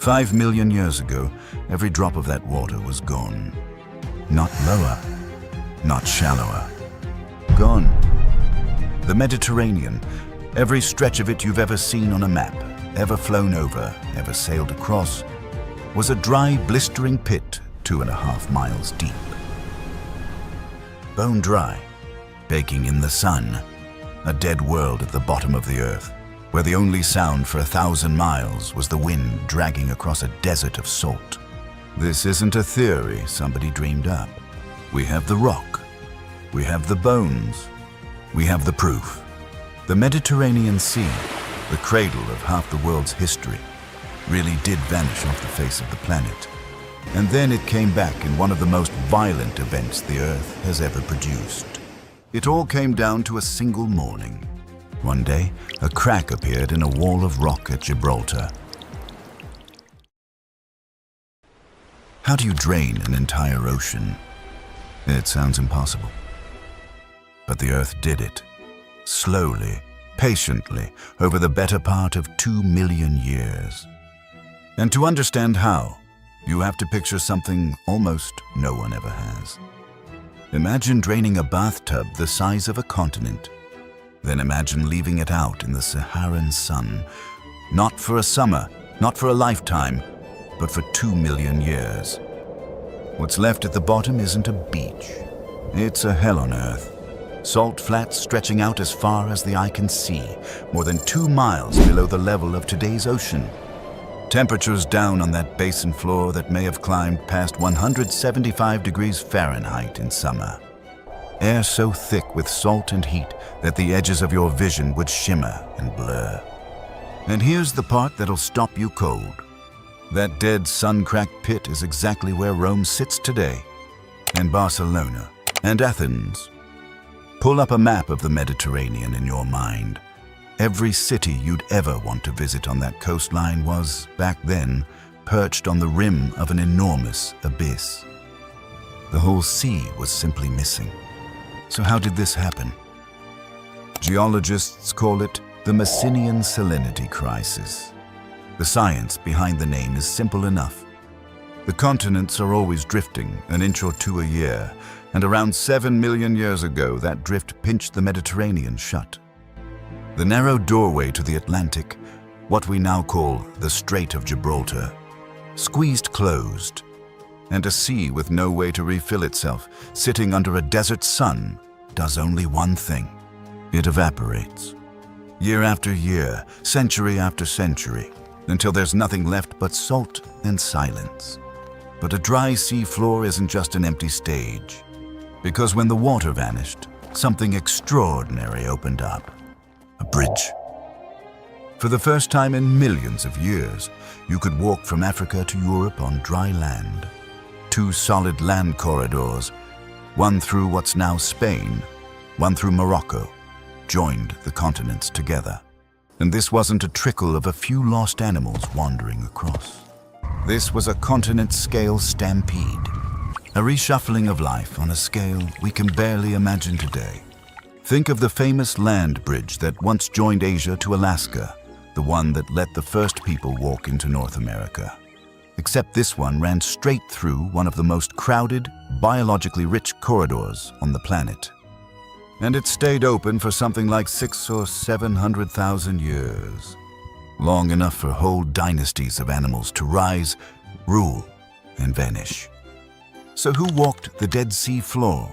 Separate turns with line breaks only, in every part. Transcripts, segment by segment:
5 million years ago, every drop of that water was gone. Not lower, not shallower. Gone. The Mediterranean, every stretch of it you've ever seen on a map, ever flown over, ever sailed across, was a dry, blistering pit 2.5 miles deep. Bone dry, baking in the sun, a dead world at the bottom of the earth, where the only sound for 1,000 miles was the wind dragging across a desert of salt. This isn't a theory somebody dreamed up. We have the rock. We have the bones. We have the proof. The Mediterranean Sea, the cradle of half the world's history, really did vanish off the face of the planet. And then it came back in one of the most violent events the Earth has ever produced. It all came down to a single morning. One day, a crack appeared in a wall of rock at Gibraltar. How do you drain an entire ocean? It sounds impossible. But the Earth did it. Slowly, patiently, over the better part of 2 million years. And to understand how, you have to picture something almost no one ever has. Imagine draining a bathtub the size of a continent. Then imagine leaving it out in the Saharan sun, not for a summer, not for a lifetime, but for 2 million years. What's left at the bottom isn't a beach. It's a hell on Earth. Salt flats stretching out as far as the eye can see, more than 2 miles below the level of today's ocean. Temperatures down on that basin floor that may have climbed past 175 degrees Fahrenheit in summer. Air so thick with salt and heat that the edges of your vision would shimmer and blur. And here's the part that'll stop you cold. That dead sun-cracked pit is exactly where Rome sits today, and Barcelona, and Athens. Pull up a map of the Mediterranean in your mind. Every city you'd ever want to visit on that coastline was, back then, perched on the rim of an enormous abyss. The whole sea was simply missing. So how did this happen? Geologists call it the Messinian Salinity Crisis. The science behind the name is simple enough. The continents are always drifting, an inch or two a year, and around 7 million years ago that drift pinched the Mediterranean shut. The narrow doorway to the Atlantic, what we now call the Strait of Gibraltar, squeezed closed, and a sea with no way to refill itself, sitting under a desert sun, does only one thing. It evaporates. Year after year, century after century, until there's nothing left but salt and silence. But a dry sea floor isn't just an empty stage, because when the water vanished, something extraordinary opened up. A bridge. For the first time in millions of years, you could walk from Africa to Europe on dry land. 2 solid land corridors, one through what's now Spain, one through Morocco, joined the continents together. And this wasn't a trickle of a few lost animals wandering across. This was a continent-scale stampede, a reshuffling of life on a scale we can barely imagine today. Think of the famous land bridge that once joined Asia to Alaska, the one that let the first people walk into North America. Except this one ran straight through one of the most crowded, biologically rich corridors on the planet. And it stayed open for something like 600,000 or 700,000 years. Long enough for whole dynasties of animals to rise, rule, and vanish. So who walked the Dead Sea floor?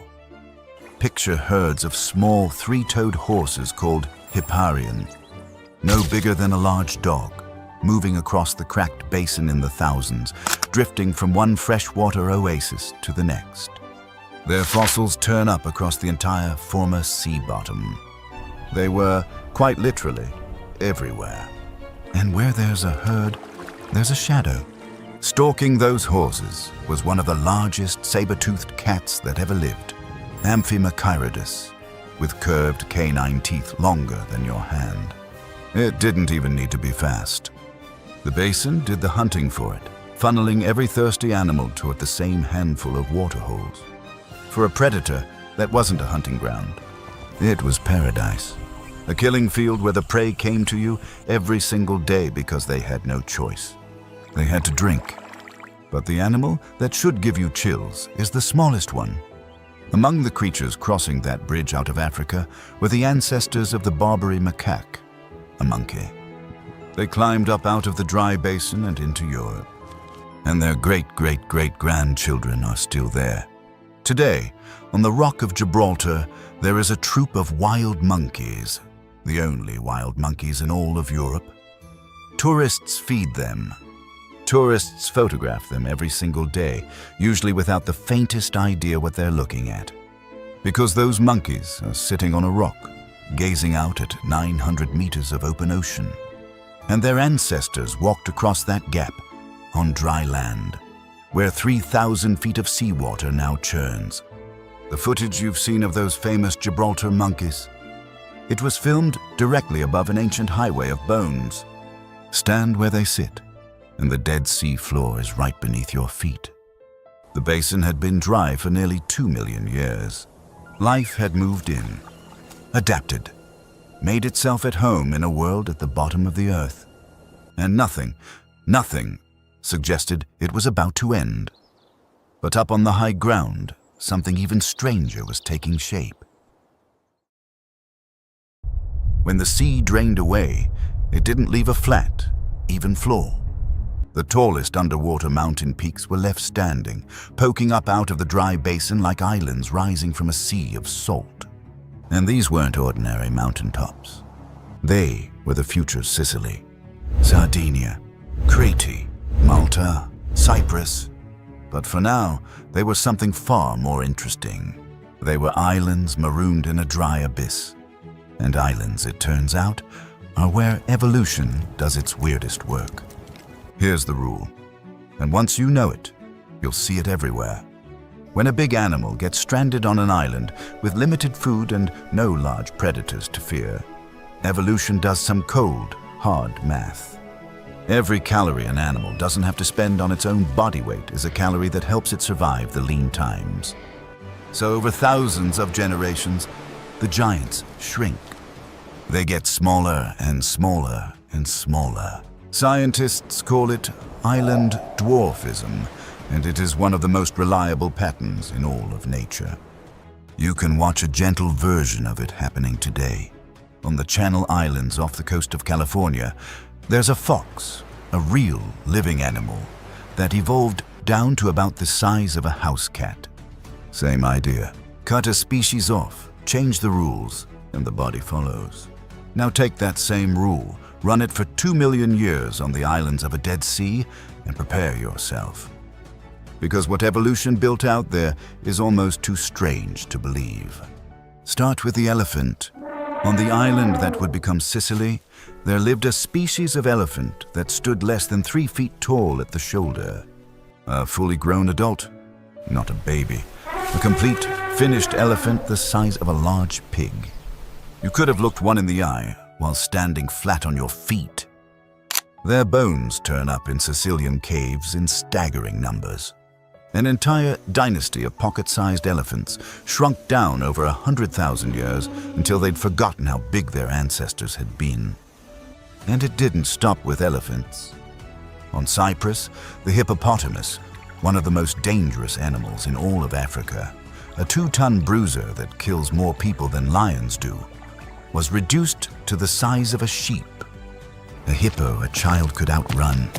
Picture herds of small 3-toed horses called Hipparion, no bigger than a large dog, moving across the cracked basin in the thousands, drifting from one freshwater oasis to the next. Their fossils turn up across the entire former sea bottom. They were, quite literally, everywhere. And where there's a herd, there's a shadow. Stalking those horses was one of the largest saber-toothed cats that ever lived, Amphimachiridus, with curved canine teeth longer than your hand. It didn't even need to be fast. The basin did the hunting for it, funneling every thirsty animal toward the same handful of waterholes. For a predator, that wasn't a hunting ground. It was paradise. A killing field where the prey came to you every single day because they had no choice. they had to drink. But the animal that should give you chills is the smallest one. Among the creatures crossing that bridge out of Africa were the ancestors of the Barbary macaque, a monkey. They climbed up out of the dry basin and into Europe. And their great-great-great-grandchildren are still there. Today, on the Rock of Gibraltar, there is a troop of wild monkeys, the only wild monkeys in all of Europe. Tourists feed them. Tourists photograph them every single day, usually without the faintest idea what they're looking at. Because those monkeys are sitting on a rock, gazing out at 900 meters of open ocean. And their ancestors walked across that gap on dry land, where 3,000 feet of seawater now churns. The footage you've seen of those famous Gibraltar monkeys, it was filmed directly above an ancient highway of bones. Stand where they sit, and the Dead Sea floor is right beneath your feet. The basin had been dry for nearly 2 million years. Life had moved in, adapted, made itself at home in a world at the bottom of the earth. And nothing suggested it was about to end. But up on the high ground, something even stranger was taking shape. When the sea drained away, it didn't leave a flat, even floor. The tallest underwater mountain peaks were left standing, poking up out of the dry basin like islands rising from a sea of salt. And these weren't ordinary mountaintops. They were the future Sicily, Sardinia, Crete, Malta, Cyprus. But for now, they were something far more interesting. They were islands marooned in a dry abyss. And islands, it turns out, are where evolution does its weirdest work. Here's the rule, and once you know it, you'll see it everywhere. When a big animal gets stranded on an island with limited food and no large predators to fear, evolution does some cold, hard math. Every calorie an animal doesn't have to spend on its own body weight is a calorie that helps it survive the lean times. So over thousands of generations, the giants shrink. They get smaller and smaller and smaller. Scientists call it island dwarfism, and it is one of the most reliable patterns in all of nature. You can watch a gentle version of it happening today. On the Channel Islands off the coast of California, there's a fox, a real living animal, that evolved down to about the size of a house cat. Same idea. Cut a species off, change the rules, and the body follows. Now take that same rule, run it for 2 million years on the islands of a Dead Sea, and prepare yourself. Because what evolution built out there is almost too strange to believe. Start with the elephant. On the island that would become Sicily, there lived a species of elephant that stood less than 3 feet tall at the shoulder. A fully grown adult, not a baby. A complete, finished elephant the size of a large pig. You could have looked one in the eye while standing flat on your feet. Their bones turn up in Sicilian caves in staggering numbers. An entire dynasty of pocket-sized elephants shrunk down over 100,000 years until they'd forgotten how big their ancestors had been. And it didn't stop with elephants. On Cyprus, the hippopotamus, one of the most dangerous animals in all of Africa, a 2-ton bruiser that kills more people than lions do, was reduced to the size of a sheep. A hippo a child could outrun.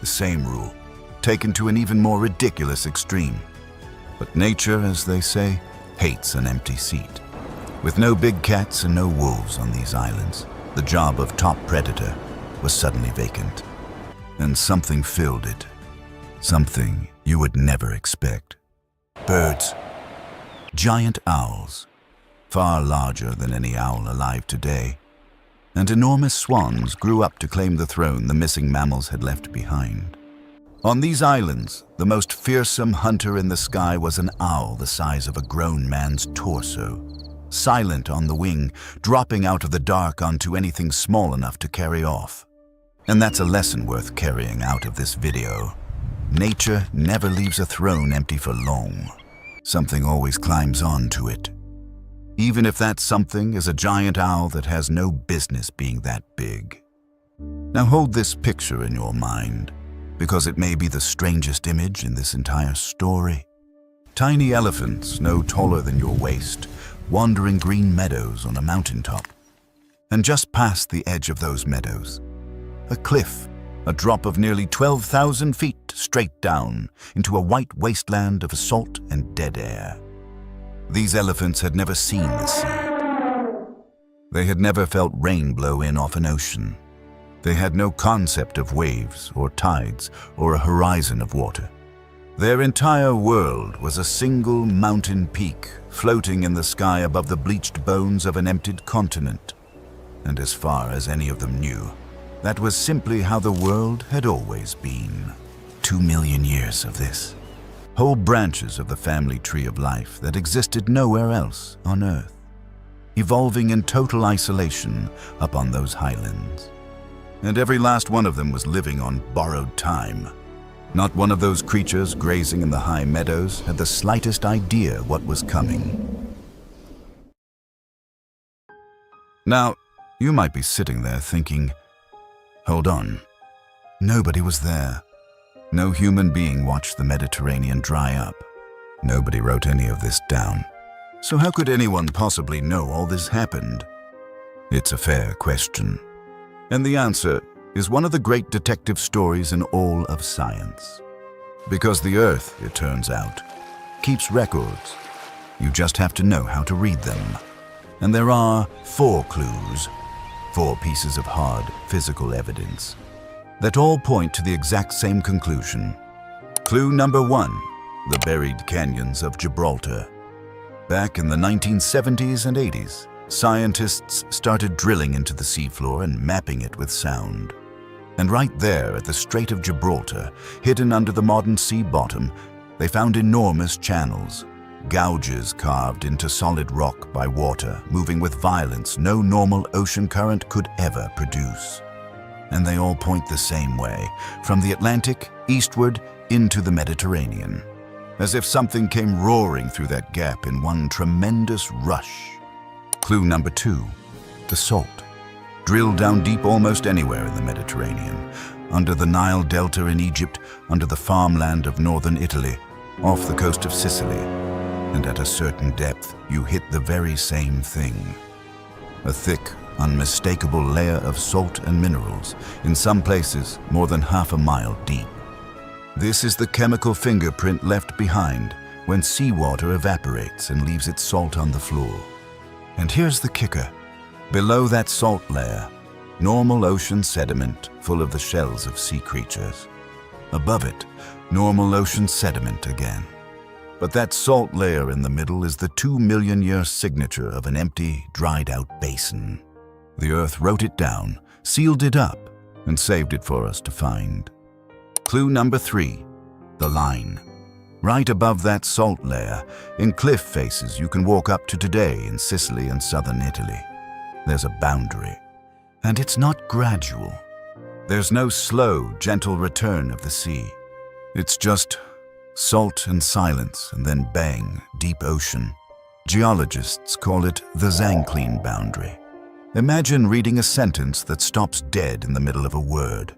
The same rule, taken to an even more ridiculous extreme. But nature, as they say, hates an empty seat. With no big cats and no wolves on these islands, the job of top predator was suddenly vacant. And something filled it. Something you would never expect. Birds. Giant owls, far larger than any owl alive today. And enormous swans grew up to claim the throne the missing mammals had left behind. On these islands, the most fearsome hunter in the sky was an owl the size of a grown man's torso, silent on the wing, dropping out of the dark onto anything small enough to carry off. And that's a lesson worth carrying out of this video. Nature never leaves a throne empty for long. Something always climbs onto it. Even if that something is a giant owl that has no business being that big. Now hold this picture in your mind. because it may be the strangest image in this entire story. Tiny elephants no taller than your waist, wandering green meadows on a mountaintop. And just past the edge of those meadows, a cliff, a drop of nearly 12,000 feet straight down into a white wasteland of salt and dead air. These elephants had never seen the sea. They had never felt rain blow in off an ocean. They had no concept of waves or tides or a horizon of water. Their entire world was a single mountain peak floating in the sky above the bleached bones of an emptied continent. And as far as any of them knew, that was simply how the world had always been. 2 million years of this. Whole branches of the family tree of life that existed nowhere else on Earth, evolving in total isolation upon those highlands. And every last one of them was living on borrowed time. Not one of those creatures grazing in the high meadows had the slightest idea what was coming. Now, you might be sitting there thinking, hold on, nobody was there. No human being watched the Mediterranean dry up. Nobody wrote any of this down. So how could anyone possibly know all this happened? It's a fair question. And the answer is one of the great detective stories in all of science. Because the Earth, it turns out, keeps records. You just have to know how to read them. And there are 4 clues, 4 pieces of hard physical evidence that all point to the exact same conclusion. Clue number 1, the buried canyons of Gibraltar. Back in the 1970s and 80s, scientists started drilling into the seafloor and mapping it with sound. And right there at the Strait of Gibraltar, hidden under the modern sea bottom, they found enormous channels, gouges carved into solid rock by water, moving with violence no normal ocean current could ever produce. And they all point the same way, from the Atlantic eastward into the Mediterranean, as if something came roaring through that gap in one tremendous rush. Clue number 2, the salt. Drilled down deep almost anywhere in the Mediterranean, under the Nile Delta in Egypt, under the farmland of northern Italy, off the coast of Sicily. And at a certain depth, you hit the very same thing. A thick, unmistakable layer of salt and minerals, in some places more than half a mile deep. This is the chemical fingerprint left behind when seawater evaporates and leaves its salt on the floor. And here's the kicker. Below that salt layer, normal ocean sediment full of the shells of sea creatures. Above it, normal ocean sediment again. But that salt layer in the middle is the 2 million year signature of an empty, dried-out basin. The Earth wrote it down, sealed it up, and saved it for us to find. Clue number 3, the line. Right above that salt layer, in cliff faces you can walk up to today in Sicily and southern Italy. There's a boundary. And it's not gradual. There's no slow, gentle return of the sea. It's just salt and silence, and then bang, deep ocean. Geologists call it the Zanclean boundary. Imagine reading a sentence that stops dead in the middle of a word,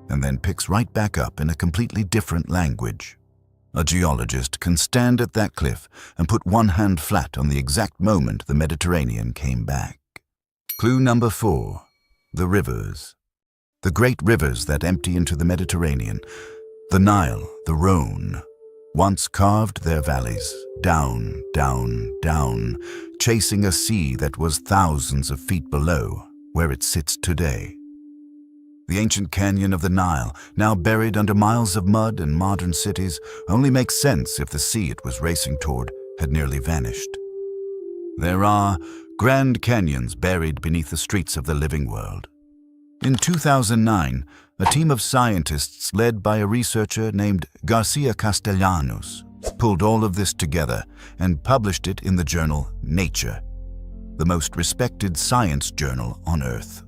and then picks right back up in a completely different language. A geologist can stand at that cliff and put one hand flat on the exact moment the Mediterranean came back. Clue number 4, the rivers. The great rivers that empty into the Mediterranean, the Nile, the Rhone, once carved their valleys, down, down, down, chasing a sea that was thousands of feet below where it sits today. The ancient canyon of the Nile, now buried under miles of mud and modern cities, only makes sense if the sea it was racing toward had nearly vanished. There are grand canyons buried beneath the streets of the living world. In 2009, a team of scientists led by a researcher named Garcia Castellanos pulled all of this together and published it in the journal Nature, the most respected science journal on Earth.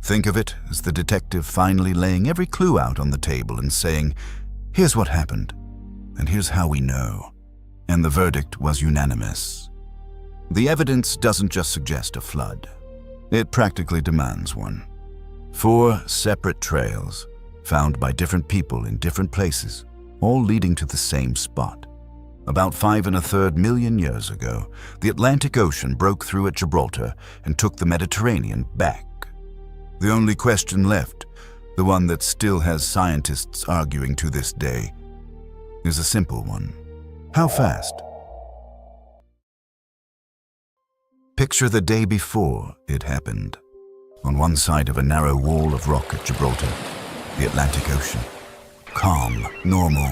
Think of it as the detective finally laying every clue out on the table and saying, here's what happened, and here's how we know. And the verdict was unanimous. The evidence doesn't just suggest a flood. It practically demands one. 4 separate trails, found by different people in different places, all leading to the same spot. About 5 1/3 years ago, the Atlantic Ocean broke through at Gibraltar and took the Mediterranean back. The only question left, the one that still has scientists arguing to this day, is a simple one. How fast? Picture the day before it happened. On one side of a narrow wall of rock at Gibraltar, the Atlantic Ocean. Calm, normal,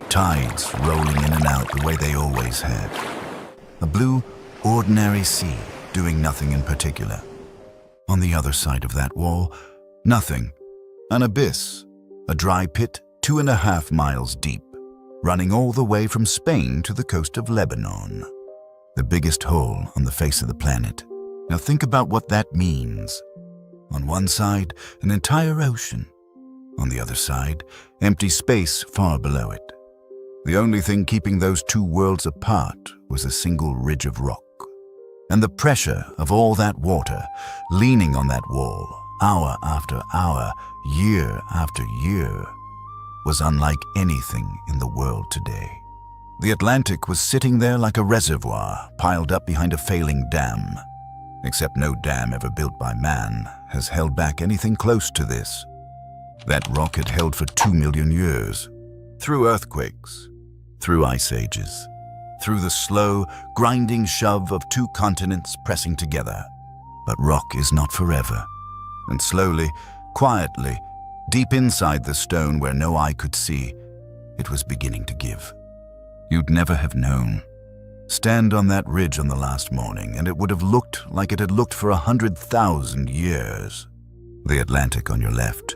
tides rolling in and out the way they always had. A blue, ordinary sea doing nothing in particular. On the other side of that wall, nothing. An abyss, a dry pit 2.5 miles deep, running all the way from Spain to the coast of Lebanon. The biggest hole on the face of the planet. Now think about what that means. On one side, an entire ocean. On the other side, empty space far below it. The only thing keeping those two worlds apart was a single ridge of rock. And the pressure of all that water leaning on that wall, hour after hour, year after year, was unlike anything in the world today. The Atlantic was sitting there like a reservoir piled up behind a failing dam. Except no dam ever built by man has held back anything close to this. That rock had held for 2 million years, through earthquakes, through ice ages, through the slow, grinding shove of two continents pressing together. But rock is not forever, and slowly, quietly, deep inside the stone where no eye could see, it was beginning to give. You'd never have known. Stand on that ridge on the last morning, and it would have looked like it had looked for 100,000 years. The Atlantic on your left,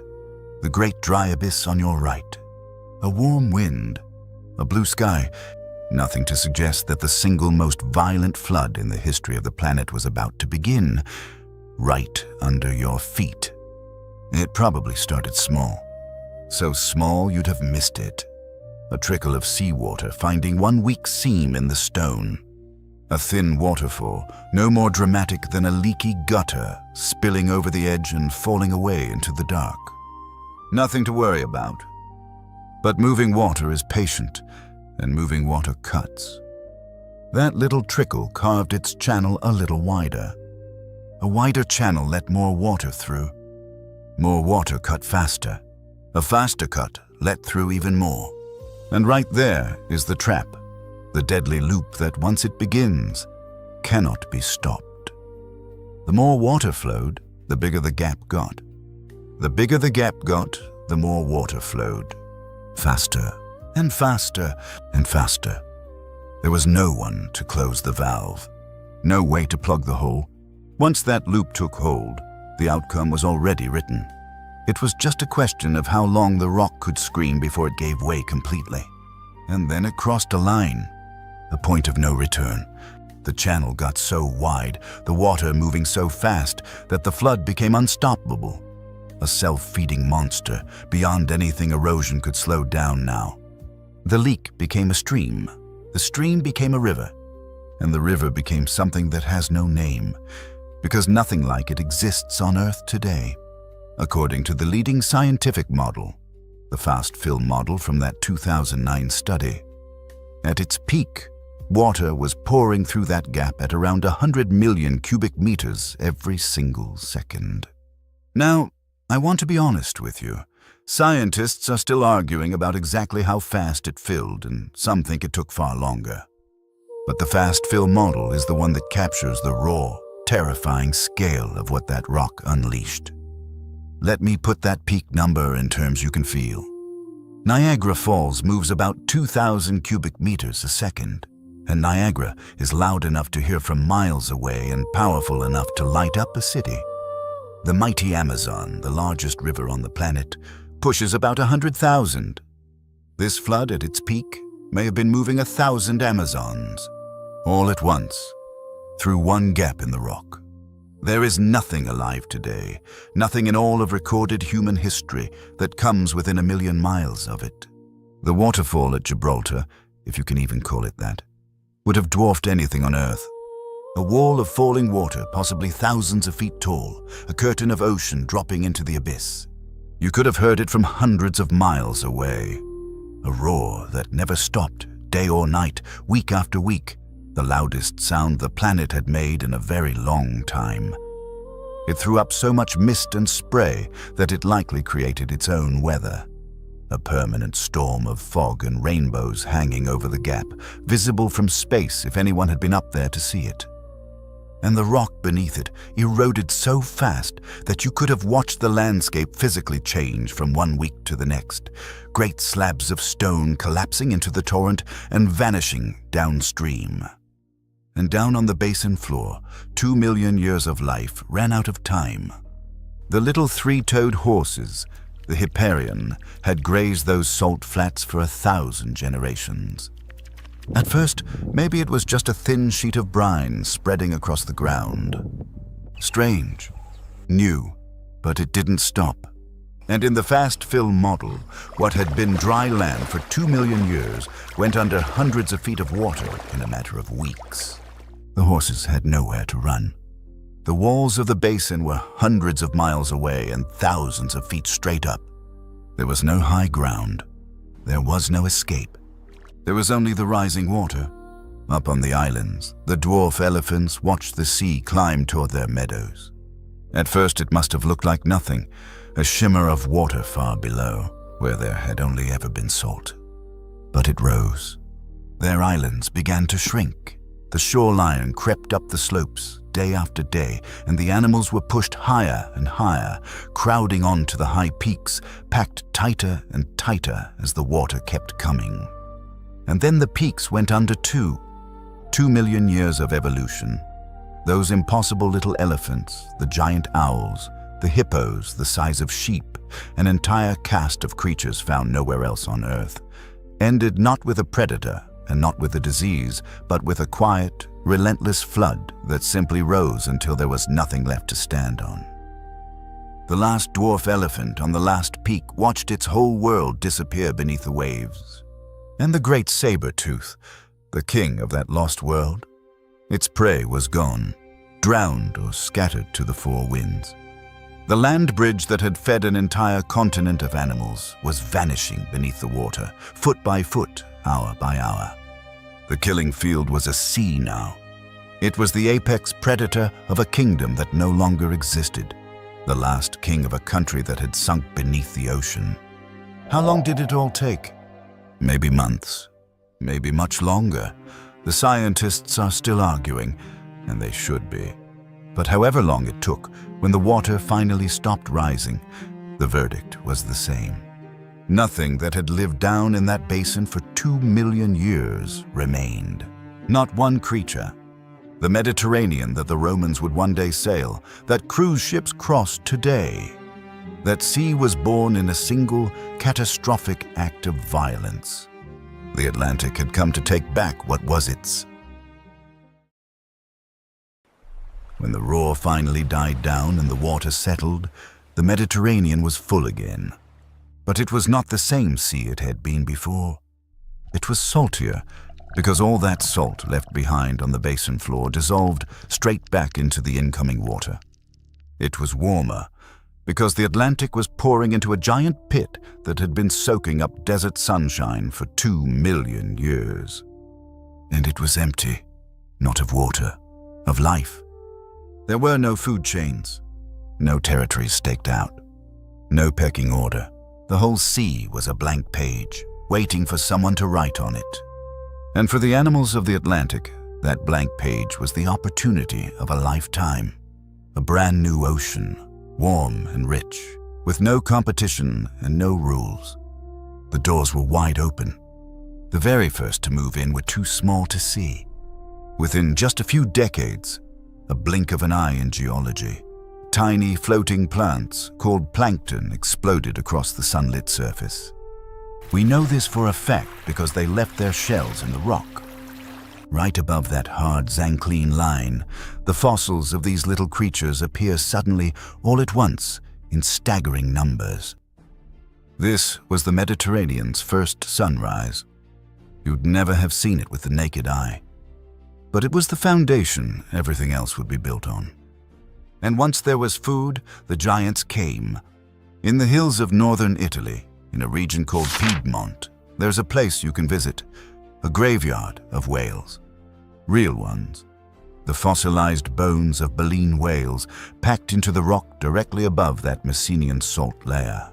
the great dry abyss on your right, a warm wind, a blue sky, nothing to suggest that the single most violent flood in the history of the planet was about to begin, right under your feet. It probably started small, so small you'd have missed it. A trickle of seawater finding one weak seam in the stone. A thin waterfall, no more dramatic than a leaky gutter, spilling over the edge and falling away into the dark. Nothing to worry about. But moving water is patient, and moving water cuts. That little trickle carved its channel a little wider. A wider channel let more water through. More water cut faster. A faster cut let through even more. And right there is the trap, the deadly loop that once it begins, cannot be stopped. The more water flowed, the bigger the gap got. The bigger the gap got, the more water flowed. Faster and faster and faster. There was no one to close the valve, no way to plug the hole. Once that loop took hold, the outcome was already written. It was just a question of how long the rock could scream before it gave way completely. And then it crossed a line, a point of no return. The channel got so wide, the water moving so fast, that the flood became unstoppable. A self-feeding monster, beyond anything erosion could slow down now. The leak became a stream, the stream became a river, and the river became something that has no name, because nothing like it exists on Earth today. According to the leading scientific model, the fast fill model from that 2009 study. At its peak, water was pouring through that gap at around 100 million cubic meters every single second. Now, I want to be honest with you. Scientists are still arguing about exactly how fast it filled, and some think it took far longer. But the fast fill model is the one that captures the raw, terrifying scale of what that rock unleashed. Let me put that peak number in terms you can feel. Niagara Falls moves about 2,000 cubic meters a second, and Niagara is loud enough to hear from miles away and powerful enough to light up a city. The mighty Amazon, the largest river on the planet, pushes about 100,000. This flood at its peak may have been moving 1,000 Amazons, all at once, through one gap in the rock. There is nothing alive today, nothing in all of recorded human history that comes within 1 million miles of it. The waterfall at Gibraltar, if you can even call it that, would have dwarfed anything on Earth. A wall of falling water, possibly thousands of feet tall, a curtain of ocean dropping into the abyss. You could have heard it from hundreds of miles away. A roar that never stopped, day or night, week after week, the loudest sound the planet had made in a very long time. It threw up so much mist and spray that it likely created its own weather. A permanent storm of fog and rainbows hanging over the gap, visible from space if anyone had been up there to see it. And the rock beneath it eroded so fast that you could have watched the landscape physically change from one week to the next, great slabs of stone collapsing into the torrent and vanishing downstream. And down on the basin floor, 2 million years of life ran out of time. The little three-toed horses, the Hipparion, had grazed those salt flats for 1,000 generations. At first, maybe it was just a thin sheet of brine spreading across the ground. Strange, new, but it didn't stop. And in the fast-fill model, what had been dry land for 2 million years went under hundreds of feet of water in a matter of weeks. The horses had nowhere to run. The walls of the basin were hundreds of miles away and thousands of feet straight up. There was no high ground. There was no escape. There was only the rising water. Up on the islands, the dwarf elephants watched the sea climb toward their meadows. At first it must have looked like nothing, a shimmer of water far below, where there had only ever been salt. But it rose. Their islands began to shrink. The shoreline crept up the slopes day after day, and the animals were pushed higher and higher, crowding onto the high peaks, packed tighter and tighter as the water kept coming. And then the peaks went under too. 2 million years of evolution. Those impossible little elephants, the giant owls, the hippos the size of sheep, an entire caste of creatures found nowhere else on Earth, ended not with a predator and not with a disease, but with a quiet, relentless flood that simply rose until there was nothing left to stand on. The last dwarf elephant on the last peak watched its whole world disappear beneath the waves. And the great saber-toothed, the king of that lost world, its prey was gone, drowned or scattered to the four winds. The land bridge that had fed an entire continent of animals was vanishing beneath the water, foot by foot, hour by hour. The killing field was a sea now. It was the apex predator of a kingdom that no longer existed, the last king of a country that had sunk beneath the ocean. How long did it all take? Maybe months, maybe much longer. The scientists are still arguing, and they should be. But however long it took, when the water finally stopped rising, the verdict was the same. Nothing that had lived down in that basin for 2 million years remained. Not one creature. The Mediterranean that the Romans would one day sail, that cruise ships crossed today. That sea was born in a single, catastrophic act of violence. The Atlantic had come to take back what was its. When the roar finally died down and the water settled, the Mediterranean was full again. But it was not the same sea it had been before. It was saltier, because all that salt left behind on the basin floor dissolved straight back into the incoming water. It was warmer, because the Atlantic was pouring into a giant pit that had been soaking up desert sunshine for 2 million years. And it was empty, not of water, of life. There were no food chains, no territories staked out, no pecking order. The whole sea was a blank page, waiting for someone to write on it. And for the animals of the Atlantic, that blank page was the opportunity of a lifetime. A brand new ocean, warm and rich, with no competition and no rules. The doors were wide open. The very first to move in were too small to see. Within just a few decades, a blink of an eye in geology, tiny floating plants called plankton exploded across the sunlit surface. We know this for a fact because they left their shells in the rock. Right above that hard Zanclean line, the fossils of these little creatures appear suddenly, all at once, in staggering numbers. This was the Mediterranean's first sunrise. You'd never have seen it with the naked eye. But it was the foundation everything else would be built on. And once there was food, the giants came. In the hills of northern Italy, in a region called Piedmont, there's a place you can visit, a graveyard of whales. Real ones. The fossilized bones of baleen whales packed into the rock directly above that Messinian salt layer.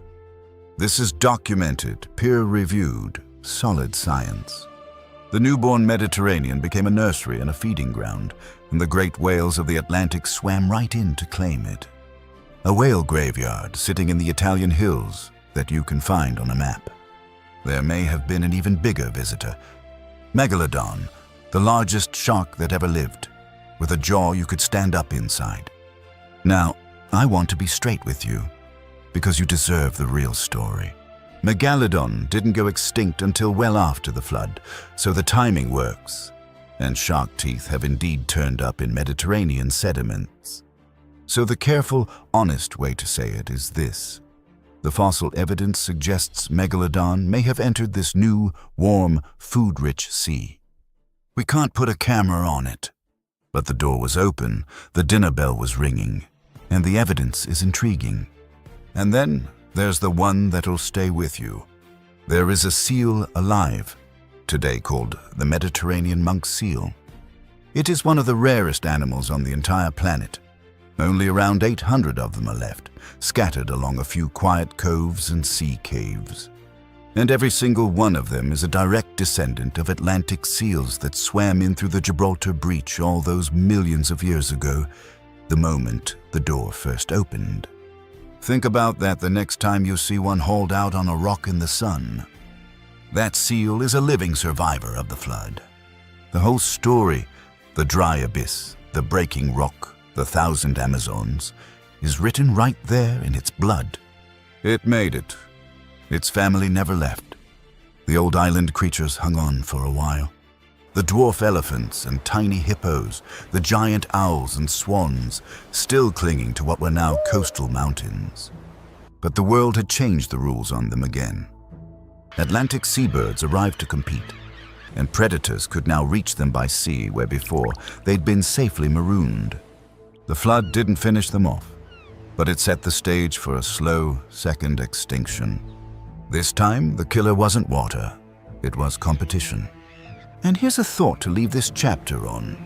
This is documented, peer-reviewed, solid science. The newborn Mediterranean became a nursery and a feeding ground, and the great whales of the Atlantic swam right in to claim it. A whale graveyard sitting in the Italian hills that you can find on a map. There may have been an even bigger visitor. Megalodon, the largest shark that ever lived, with a jaw you could stand up inside. Now, I want to be straight with you, because you deserve the real story. Megalodon didn't go extinct until well after the flood, so the timing works, and shark teeth have indeed turned up in Mediterranean sediments. So the careful, honest way to say it is this. The fossil evidence suggests Megalodon may have entered this new, warm, food-rich sea. We can't put a camera on it, but the door was open, the dinner bell was ringing, and the evidence is intriguing. And then there's the one that'll stay with you. There is a seal alive, today called the Mediterranean monk seal. It is one of the rarest animals on the entire planet. Only around 800 of them are left, scattered along a few quiet coves and sea caves. And every single one of them is a direct descendant of Atlantic seals that swam in through the Gibraltar breach all those millions of years ago, the moment the door first opened. Think about that the next time you see one hauled out on a rock in the sun. That seal is a living survivor of the flood. The whole story, the dry abyss, the breaking rock, the 1,000 Amazons, is written right there in its blood. It made it. Its family never left. The old island creatures hung on for a while. The dwarf elephants and tiny hippos, the giant owls and swans, still clinging to what were now coastal mountains. But the world had changed the rules on them again. Atlantic seabirds arrived to compete, and predators could now reach them by sea where before they'd been safely marooned. The flood didn't finish them off, but it set the stage for a slow second extinction. This time, the killer wasn't water, it was competition. And here's a thought to leave this chapter on.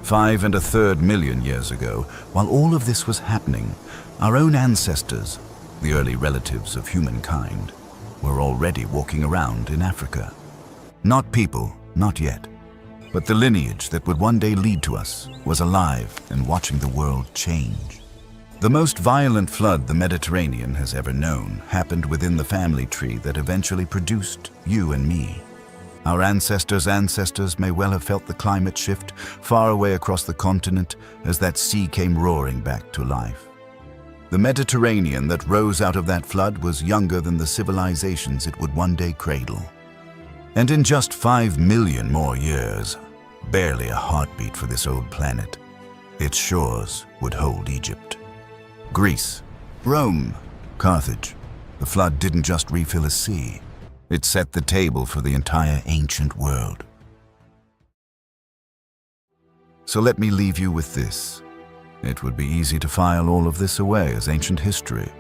5 1/3 million years ago, while all of this was happening, our own ancestors, the early relatives of humankind, were already walking around in Africa. Not people, not yet, but the lineage that would one day lead to us was alive and watching the world change. The most violent flood the Mediterranean has ever known happened within the family tree that eventually produced you and me. Our ancestors' may well have felt the climate shift far away across the continent as that sea came roaring back to life. The Mediterranean that rose out of that flood was younger than the civilizations it would one day cradle. And in just 5 million more years, barely a heartbeat for this old planet, its shores would hold Egypt. Greece, Rome, Carthage. The flood didn't just refill a sea. It set the table for the entire ancient world. So let me leave you with this. It would be easy to file all of this away as ancient history.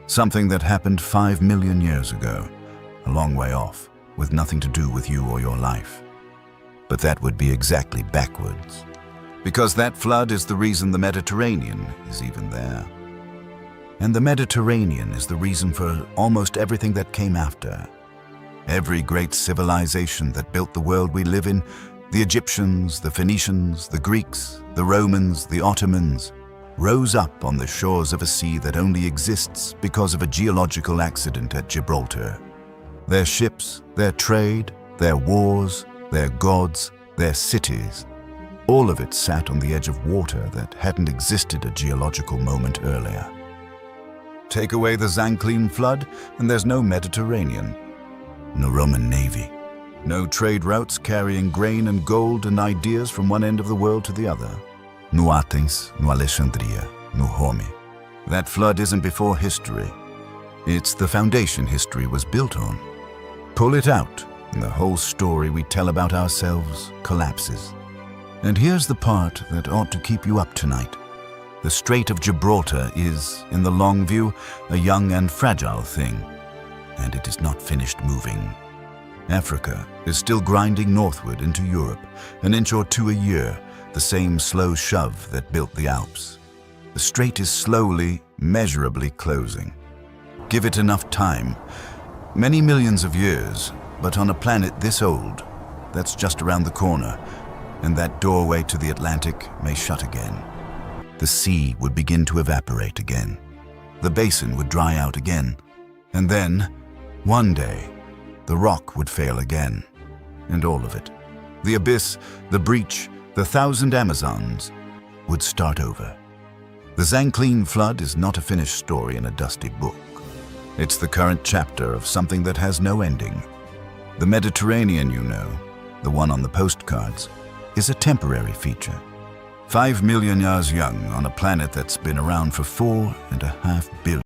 Something that happened 5 million years ago, a long way off, with nothing to do with you or your life. But that would be exactly backwards. Because that flood is the reason the Mediterranean is even there. And the Mediterranean is the reason for almost everything that came after. Every great civilization that built the world we live in, the Egyptians, the Phoenicians, the Greeks, the Romans, the Ottomans, rose up on the shores of a sea that only exists because of a geological accident at Gibraltar. Their ships, their trade, their wars, their gods, their cities, all of it sat on the edge of water that hadn't existed a geological moment earlier. Take away the Zanclean flood, and there's no Mediterranean. No Roman navy. No trade routes carrying grain and gold and ideas from one end of the world to the other. No Athens, no Alexandria, no Rome. That flood isn't before history. It's the foundation history was built on. Pull it out, and the whole story we tell about ourselves collapses. And here's the part that ought to keep you up tonight. The Strait of Gibraltar is, in the long view, a young and fragile thing, and it is not finished moving. Africa is still grinding northward into Europe, an inch or two a year, the same slow shove that built the Alps. The strait is slowly, measurably closing. Give it enough time, many millions of years, but on a planet this old, that's just around the corner, and that doorway to the Atlantic may shut again. The sea would begin to evaporate again. The basin would dry out again. And then, one day, the rock would fail again. And all of it. The abyss, the breach, the 1,000 Amazons would start over. The Zanclean flood is not a finished story in a dusty book. It's the current chapter of something that has no ending. The Mediterranean, you know, the one on the postcards, is a temporary feature. 5 million years young on a planet that's been around for 4.5 billion.